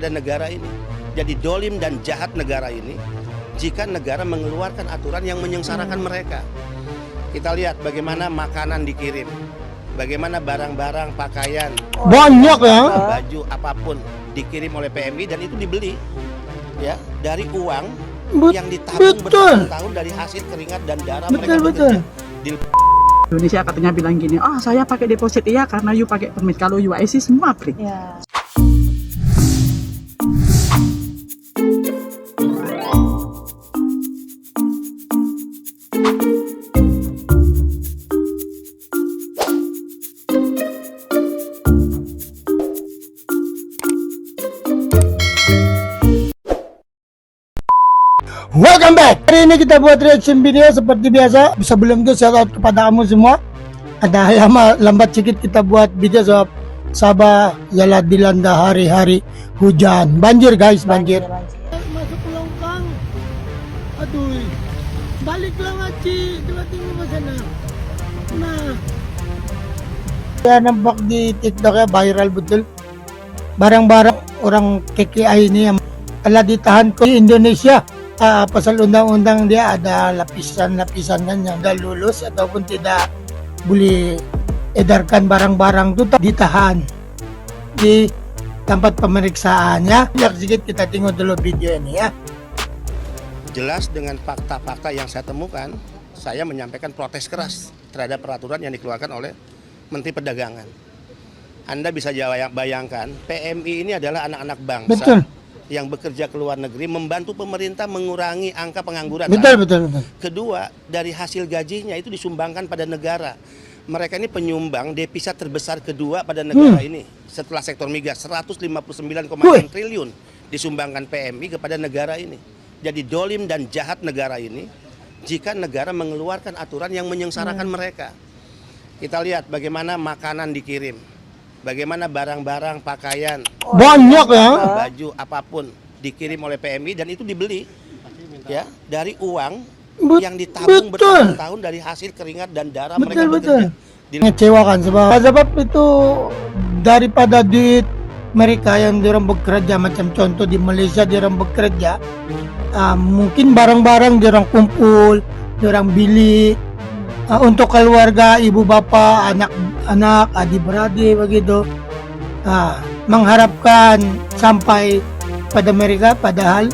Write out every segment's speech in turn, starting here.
dan negara ini. Jadi dolim dan jahat negara ini jika negara mengeluarkan aturan yang menyengsarakan mereka. Kita lihat bagaimana makanan dikirim, bagaimana barang-barang, pakaian, banyak ya, baju apapun dikirim oleh PMI dan itu dibeli ya dari uang yang ditabung bertahun-tahun dari hasil keringat dan darah mereka bekerja. Indonesia katanya bilang gini, saya pakai deposit iya karena you pakai permit, kalau UIC semua free. Ya. Welcome back. Hari ini kita buat reaction video seperti biasa. Sebelum itu shout out kepada kamu semua. Ada lama lambat sedikit kita buat video sebab Sabah ialah dilanda hari-hari hujan, banjir guys, banjir. Masuk longkang. Aduh. Baliklah ngaci, coba tengok ke sana. Nah. Ya nampak di TikTok ya, viral betul. Barang-barang orang KKI ini yang telah ditahan ke Indonesia. Pasal undang-undang dia ada lapisan-lapisan kan yang dah lulus ataupun tidak boleh edarkan barang-barang itu ditahan di tempat pemeriksaannya. Biar sedikit kita tengok dulu video ini ya. Jelas dengan fakta-fakta yang saya temukan, saya menyampaikan protes keras terhadap peraturan yang dikeluarkan oleh Menteri Perdagangan. Anda bisa bayangkan, PMI ini adalah anak-anak bangsa. Betul. Yang bekerja ke luar negeri membantu pemerintah mengurangi angka pengangguran. Betul. Kedua, dari hasil gajinya itu disumbangkan pada negara. Mereka ini penyumbang devisa terbesar kedua pada negara ini. Setelah sektor migas, 159,6 triliun disumbangkan PMI kepada negara ini. Jadi dolim dan jahat negara ini jika negara mengeluarkan aturan yang menyengsarakan mereka. Kita lihat bagaimana makanan dikirim, bagaimana barang-barang, pakaian, banyak ya, baju apapun dikirim oleh PMI dan itu dibeli ya dari uang yang ditabung bertahun-tahun dari hasil keringat dan darah mereka bekerja. Mengecewakan sebab itu daripada duit mereka yang diorang bekerja, macam contoh di Malaysia diorang bekerja, mungkin barang-barang diorang kumpul, diorang beli untuk keluarga, ibu bapa, anak-anak, adik-beradik begitu, mengharapkan sampai pada mereka padahal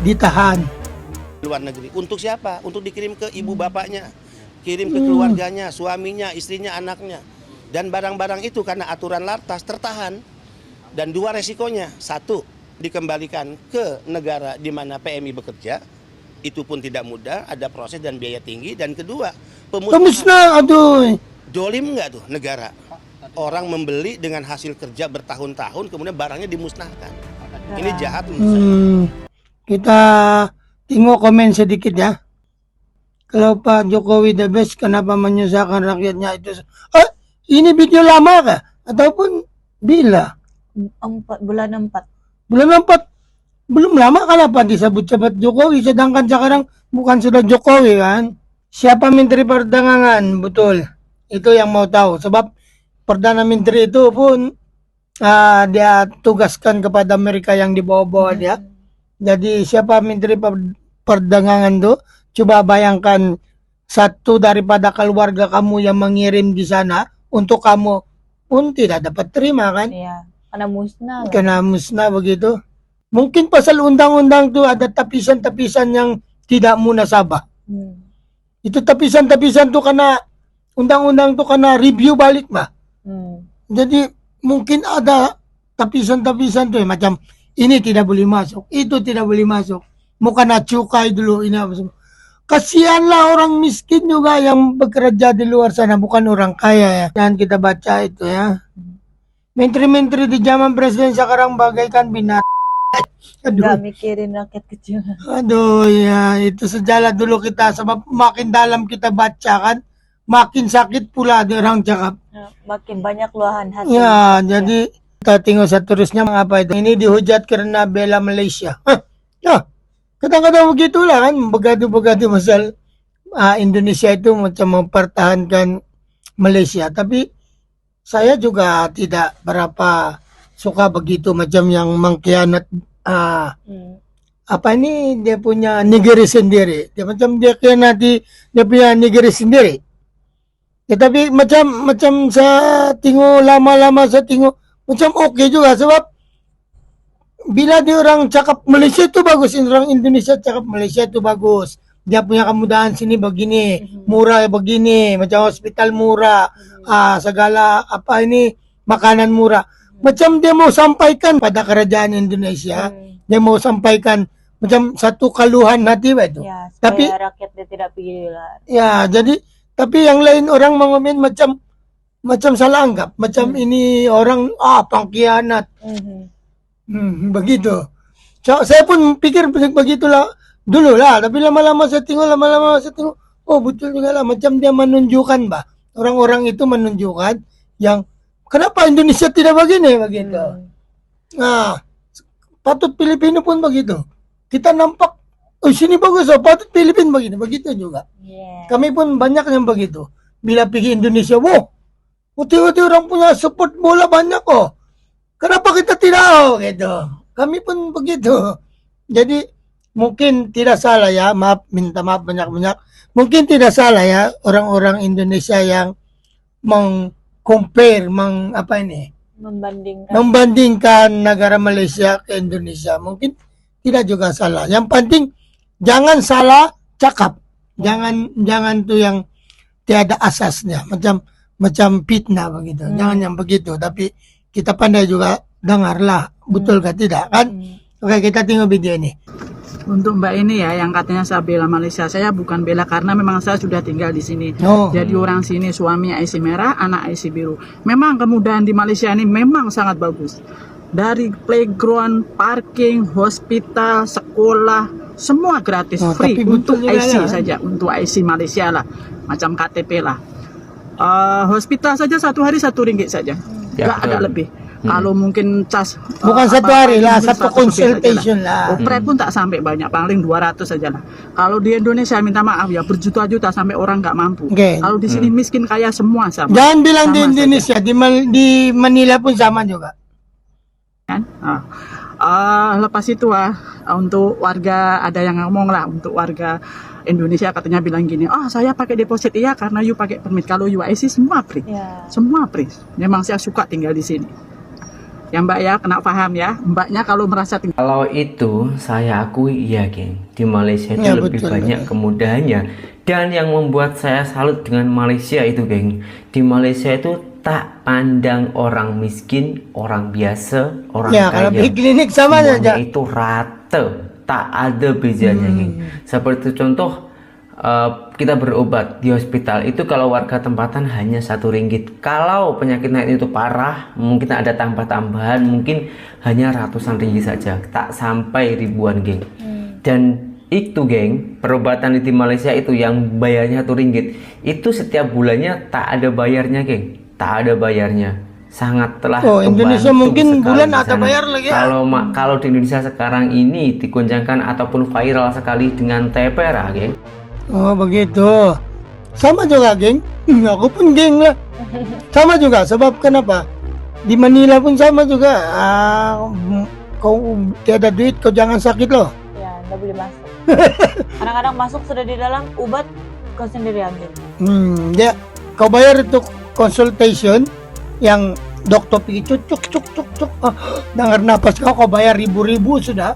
ditahan luar negeri. Untuk siapa? Untuk dikirim ke ibu bapaknya, kirim ke keluarganya, suaminya, istrinya, anaknya. Dan barang-barang itu karena aturan lartas tertahan. Dan dua resikonya, satu dikembalikan ke negara di mana PMI bekerja, itu pun tidak mudah, ada proses dan biaya tinggi. Dan kedua, pemusnahan. Aduh. Dolim nggak tuh negara? Orang membeli dengan hasil kerja bertahun-tahun, kemudian barangnya dimusnahkan. Ini jahat menurut saya. Kita tengok komen sedikit ya. Kalau Pak Jokowi the best, kenapa menyusahkan rakyatnya itu? Ini video lama kah? Ataupun bila? Bulan 4. Bulan 4. Belum lama, kenapa disebut-sebut Jokowi, sedangkan sekarang bukan sudah Jokowi kan? Siapa Menteri Perdagangan? Betul. Itu yang mau tahu. Sebab Perdana Menteri itu pun dia tugaskan kepada mereka yang di bawah-bawah dia. Jadi siapa Menteri Perdagangan itu? Coba bayangkan, satu daripada keluarga kamu yang mengirim di sana untuk kamu pun tidak dapat terima kan? Iya, karena musnah. Karena musnah begitu. Mungkin pasal undang-undang itu ada tapisan-tapisan yang tidak munasabah. Itu tapisan-tapisan tuh karena undang-undang tuh karena review balik mah. Jadi mungkin ada tapisan-tapisan tuh macam ini tidak boleh masuk, itu tidak boleh masuk. Mau kena cukai dulu ini apa semua. Kasihanlah orang miskin juga yang bekerja di luar sana, bukan orang kaya ya. Dan kita baca itu ya. Menteri-menteri di zaman presiden sekarang bagaikan binatang. Gak mikirin rakyat kecil. Aduh ya, itu sejalan dulu kita, sebab makin dalam kita baca kan, makin sakit pula ada orang cakap. Makin banyak luahan hati. Ya, jadi kita tengok seterusnya mengapa itu. Ini dihujat karena bela Malaysia. Ya, kadang-kadang begitulah kan, begaduh-begaduh masal Indonesia itu macam mempertahankan Malaysia. Tapi saya juga tidak berapa suka begitu macam yang mengkhianat apa ini dia punya negeri sendiri. Dia macam dia khianati dia punya negeri sendiri. Tetapi macam saya tengok lama-lama saya tengok macam okey juga sebab bila dia orang cakap Malaysia tu bagus, orang Indonesia cakap Malaysia tu bagus. Dia punya kemudahan sini begini, murah begini, macam hospital murah, segala apa ini makanan murah. Macam dia mau sampaikan pada kerajaan Indonesia, dia mau sampaikan macam satu keluhan hati itu. Ya, Tapi supaya rakyat dia tidak pergi lah. ya jadi tapi yang lain orang mengomen macam salah anggap, macam ini orang pengkhianat. Begitu. Saya pun pikir begitulah dulu lah, tapi lama-lama saya tengok, oh betul juga lah, macam dia menunjukkan orang-orang itu menunjukkan yang kenapa Indonesia tidak begini begitu. Nah, patut Filipina pun begitu. Kita nampak, oh sini bagus, patut Filipina begini, begitu juga. Yeah. Kami pun banyak yang begitu. Bila pergi Indonesia, putih-putih orang punya support bola banyak Kenapa kita tidak gitu? Kami pun begitu. Jadi mungkin tidak salah ya, minta maaf banyak-banyak. Mungkin tidak salah ya orang-orang Indonesia yang meng-compare, membandingkan negara Malaysia ke Indonesia. Mungkin tidak juga salah. Yang penting jangan salah cakap. Jangan tuh yang tiada asasnya, macam fitnah begitu. Jangan yang begitu, tapi kita pandai juga dengarlah, betul ke tidak kan? Oke, kita tengok video ini. Untuk Mbak ini ya yang katanya saya bela Malaysia, saya bukan bela karena memang saya sudah tinggal di sini. Jadi orang sini suami IC merah, anak IC biru. Memang kemudahan di Malaysia ini memang sangat bagus. Dari playground, parking, hospital, sekolah, semua gratis, free untuk IC saja, untuk IC Malaysia lah, macam KTP lah. Hospital saja satu hari RM1 saja, nggak ada lebih. Kalau mungkin cas bukan satu hari lah, satu consultation lah. Operate pun tak sampai banyak, paling 200 saja lah. Kalau di Indonesia minta maaf ya berjuta-juta sampai orang nggak mampu. Kalau di sini miskin kaya semua sama. Jangan bilang sama di Indonesia, di Manila pun sama juga. Kan? Lepas itu untuk warga ada yang ngomong lah, untuk warga Indonesia katanya bilang gini, saya pakai deposit iya karena you pakai permit, kalau you IC semua free. Semua free. Memang saya suka tinggal di sini. Ya Mbak ya, kena paham ya. Mbaknya kalau merasa tinggal. Kalau itu saya akui iya geng, di Malaysia itu lebih banyak kemudahannya. Dan yang membuat saya salut dengan Malaysia itu geng, di Malaysia itu tak pandang orang miskin, orang biasa, orang kaya. Kalau di klinik sama saja. Itu rata, tak ada bedanya geng. Seperti contoh kita berobat di hospital itu kalau warga tempatan hanya RM1. Kalau penyakit naik itu parah, mungkin ada tambah-tambahan, mungkin hanya ratusan ringgit saja, tak sampai ribuan geng. Dan itu geng, perobatan di Malaysia itu yang bayarnya RM1 itu setiap bulannya tak ada bayarnya geng, tak ada bayarnya. Sangat telah Indonesia mungkin bulan ada bayar lagi ya. Kalau di Indonesia sekarang ini dikuncangkan ataupun viral sekali dengan TPRA geng. Oh begitu. Sama juga geng. Aku pun geng lah. Sama juga. Sebab kenapa? Di Manila pun sama juga. Kau tiada duit, kau jangan sakit loh. Ya, nggak boleh masuk. Kadang-kadang masuk sudah di dalam, obat kau sendiri ambil. Ya, kau bayar untuk consultation yang dokter pergi cuk. Dengar napas kau bayar ribu-ribu sudah.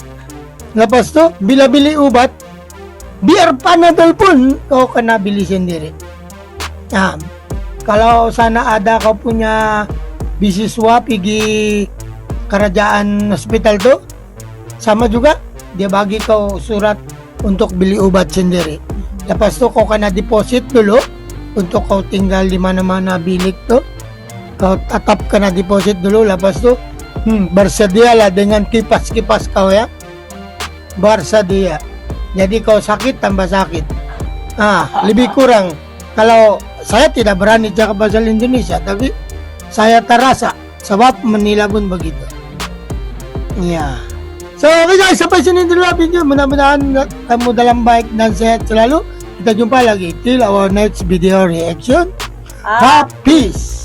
Lepas tu bila beli obat, biar Panadol pun kau kena beli sendiri. Nah, kalau sana ada kau punya beasiswa pergi kerajaan hospital tuh, sama juga dia bagi kau surat untuk beli obat sendiri. Lepas tu kau kena deposit dulu untuk kau tinggal di mana-mana bilik tuh. Kau tetap kena deposit dulu. Lepas tu bersedialah dengan kipas-kipas kau ya. Bersedia. Jadi kau sakit tambah sakit. Lebih kurang. Kalau saya tidak berani cakap bahasa Indonesia, tapi saya terasa sebab Manila pun begitu. Ya. So guys, sampai sini dulu video. Mudah-mudahan kamu dalam baik dan sehat selalu. Kita jumpa lagi till our next video reaction. Peace.